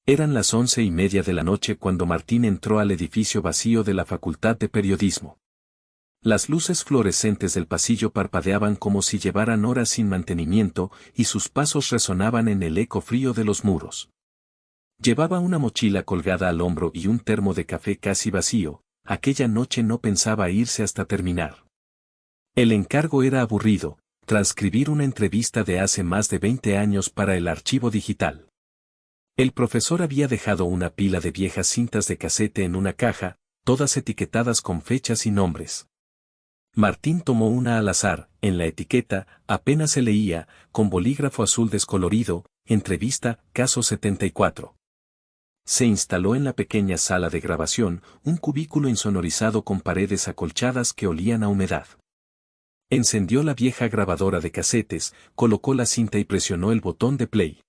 Eran las 11:30 de la noche cuando Martín entró al edificio vacío de la Facultad de Periodismo. Las luces fluorescentes del pasillo parpadeaban como si llevaran horas sin mantenimiento y sus pasos resonaban en el eco frío de los muros. Llevaba una mochila colgada al hombro y un termo de café casi vacío. Aquella noche no pensaba irse hasta terminar. El encargo era aburrido, transcribir una entrevista de hace más de 20 años para el archivo digital. El profesor había dejado una pila de viejas cintas de casete en una caja, todas etiquetadas con fechas y nombres. Martín tomó una al azar. En la etiqueta, apenas se leía, con bolígrafo azul descolorido, entrevista, caso 74. Se instaló en la pequeña sala de grabación, un cubículo insonorizado con paredes acolchadas que olían a humedad. Encendió la vieja grabadora de casetes, colocó la cinta y presionó el botón de play.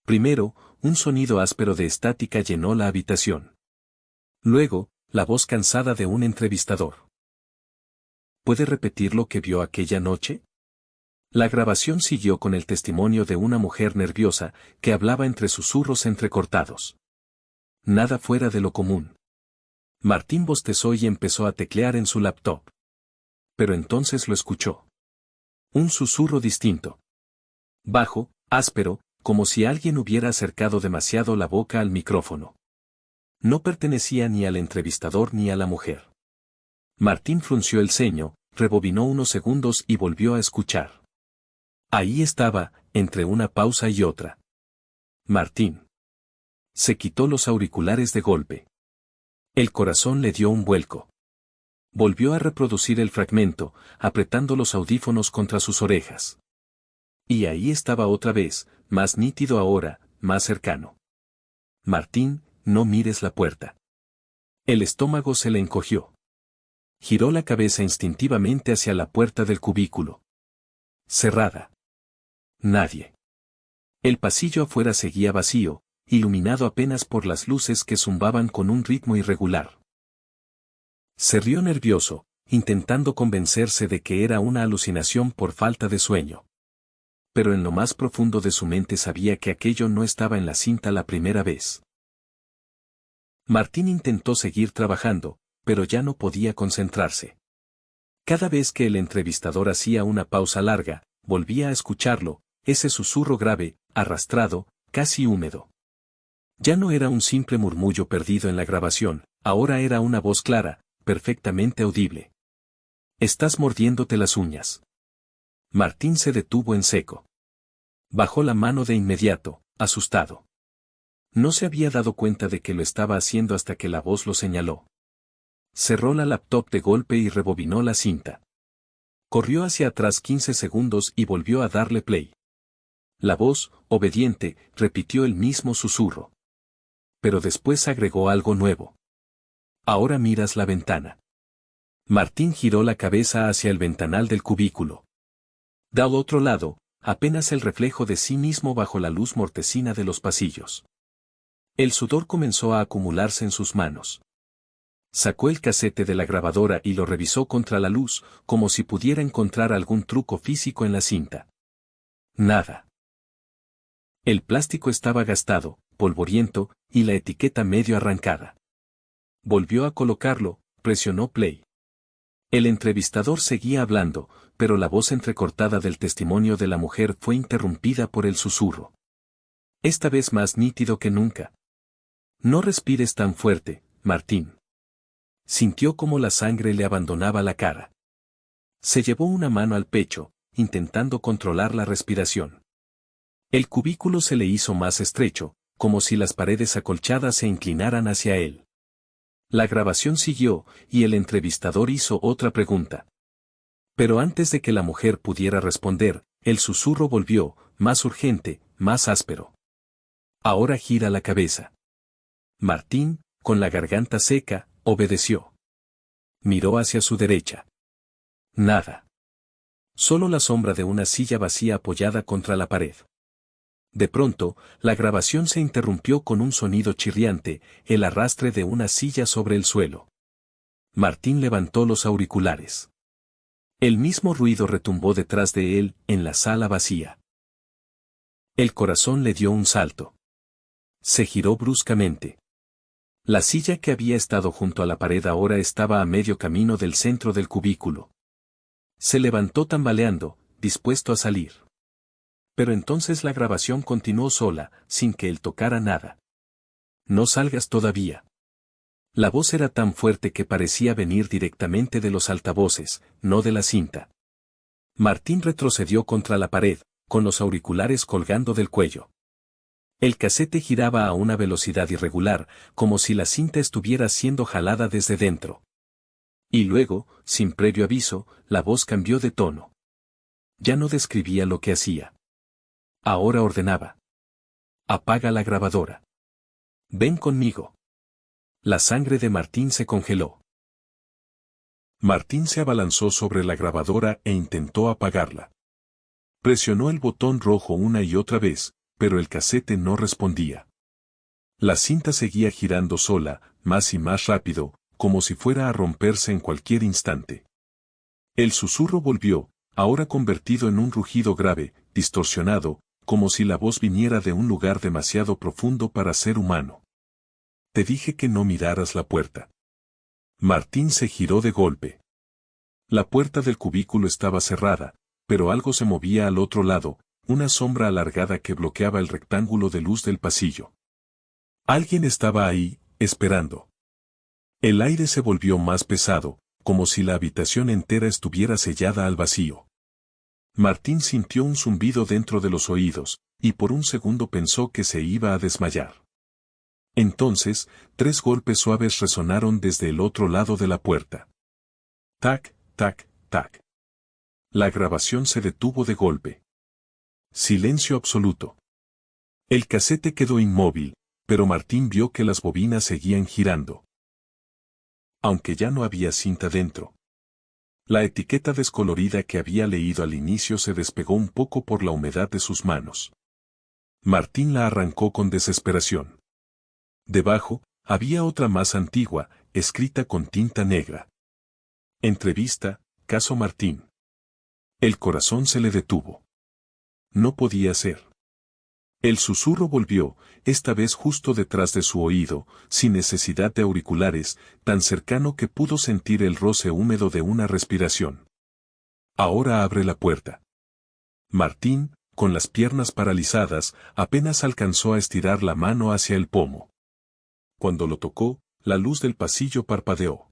Primero, un sonido áspero de estática llenó la habitación. Luego, la voz cansada de un entrevistador. ¿Puede repetir lo que vio aquella noche? La grabación siguió con el testimonio de una mujer nerviosa, que hablaba entre susurros entrecortados. Nada fuera de lo común. Martín bostezó y empezó a teclear en su laptop. Pero entonces lo escuchó. Un susurro distinto. Bajo, áspero, como si alguien hubiera acercado demasiado la boca al micrófono. No pertenecía ni al entrevistador ni a la mujer. Martín frunció el ceño, rebobinó unos segundos y volvió a escuchar. Ahí estaba, entre una pausa y otra. Martín. Se quitó los auriculares de golpe. El corazón le dio un vuelco. Volvió a reproducir el fragmento, apretando los audífonos contra sus orejas. Y ahí estaba otra vez, más nítido ahora, más cercano. Martín, no mires la puerta. El estómago se le encogió. Giró la cabeza instintivamente hacia la puerta del cubículo. Cerrada. Nadie. El pasillo afuera seguía vacío, iluminado apenas por las luces que zumbaban con un ritmo irregular. Se rió nervioso, intentando convencerse de que era una alucinación por falta de sueño. Pero en lo más profundo de su mente sabía que aquello no estaba en la cinta la primera vez. Martín intentó seguir trabajando, pero ya no podía concentrarse. Cada vez que el entrevistador hacía una pausa larga, volvía a escucharlo, ese susurro grave, arrastrado, casi húmedo. Ya no era un simple murmullo perdido en la grabación, ahora era una voz clara, perfectamente audible. Estás mordiéndote las uñas. Martín se detuvo en seco. Bajó la mano de inmediato, asustado. No se había dado cuenta de que lo estaba haciendo hasta que la voz lo señaló. Cerró la laptop de golpe y rebobinó la cinta. Corrió hacia atrás 15 segundos y volvió a darle play. La voz, obediente, repitió el mismo susurro. Pero después agregó algo nuevo. Ahora miras la ventana. Martín giró la cabeza hacia el ventanal del cubículo. Del otro lado, apenas el reflejo de sí mismo bajo la luz mortecina de los pasillos. El sudor comenzó a acumularse en sus manos. Sacó el casete de la grabadora y lo revisó contra la luz, como si pudiera encontrar algún truco físico en la cinta. Nada. El plástico estaba gastado, polvoriento, y la etiqueta medio arrancada. Volvió a colocarlo, presionó play. El entrevistador seguía hablando, pero la voz entrecortada del testimonio de la mujer fue interrumpida por el susurro. Esta vez más nítido que nunca. No respires tan fuerte, Martín. Sintió como la sangre le abandonaba la cara. Se llevó una mano al pecho, intentando controlar la respiración. El cubículo se le hizo más estrecho, como si las paredes acolchadas se inclinaran hacia él. La grabación siguió, y el entrevistador hizo otra pregunta. Pero antes de que la mujer pudiera responder, el susurro volvió, más urgente, más áspero. Ahora gira la cabeza. Martín, con la garganta seca, obedeció. Miró hacia su derecha. Nada. Solo la sombra de una silla vacía apoyada contra la pared. De pronto, la grabación se interrumpió con un sonido chirriante, el arrastre de una silla sobre el suelo. Martín levantó los auriculares. El mismo ruido retumbó detrás de él, en la sala vacía. El corazón le dio un salto. Se giró bruscamente. La silla que había estado junto a la pared ahora estaba a medio camino del centro del cubículo. Se levantó tambaleando, dispuesto a salir. Pero entonces la grabación continuó sola, sin que él tocara nada. No salgas todavía. La voz era tan fuerte que parecía venir directamente de los altavoces, no de la cinta. Martín retrocedió contra la pared, con los auriculares colgando del cuello. El casete giraba a una velocidad irregular, como si la cinta estuviera siendo jalada desde dentro. Y luego, sin previo aviso, la voz cambió de tono. Ya no describía lo que hacía. Ahora ordenaba. Apaga la grabadora. Ven conmigo. La sangre de Martín se congeló. Martín se abalanzó sobre la grabadora e intentó apagarla. Presionó el botón rojo una y otra vez, pero el casete no respondía. La cinta seguía girando sola, más y más rápido, como si fuera a romperse en cualquier instante. El susurro volvió, ahora convertido en un rugido grave, distorsionado, como si la voz viniera de un lugar demasiado profundo para ser humano. Te dije que no miraras la puerta. Martín se giró de golpe. La puerta del cubículo estaba cerrada, pero algo se movía al otro lado, una sombra alargada que bloqueaba el rectángulo de luz del pasillo. Alguien estaba ahí, esperando. El aire se volvió más pesado, como si la habitación entera estuviera sellada al vacío. Martín sintió un zumbido dentro de los oídos, y por un segundo pensó que se iba a desmayar. Entonces, 3 golpes suaves resonaron desde el otro lado de la puerta. Tac, tac, tac. La grabación se detuvo de golpe. Silencio absoluto. El casete quedó inmóvil, pero Martín vio que las bobinas seguían girando. Aunque ya no había cinta dentro. La etiqueta descolorida que había leído al inicio se despegó un poco por la humedad de sus manos. Martín la arrancó con desesperación. Debajo, había otra más antigua, escrita con tinta negra. Entrevista, caso Martín. El corazón se le detuvo. No podía ser. El susurro volvió, esta vez justo detrás de su oído, sin necesidad de auriculares, tan cercano que pudo sentir el roce húmedo de una respiración. Ahora abre la puerta. Martín, con las piernas paralizadas, apenas alcanzó a estirar la mano hacia el pomo. Cuando lo tocó, la luz del pasillo parpadeó.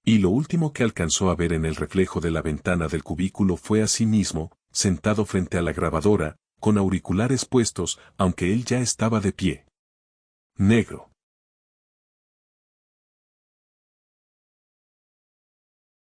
Y lo último que alcanzó a ver en el reflejo de la ventana del cubículo fue a sí mismo, sentado frente a la grabadora, con auriculares puestos, aunque él ya estaba de pie. Negro.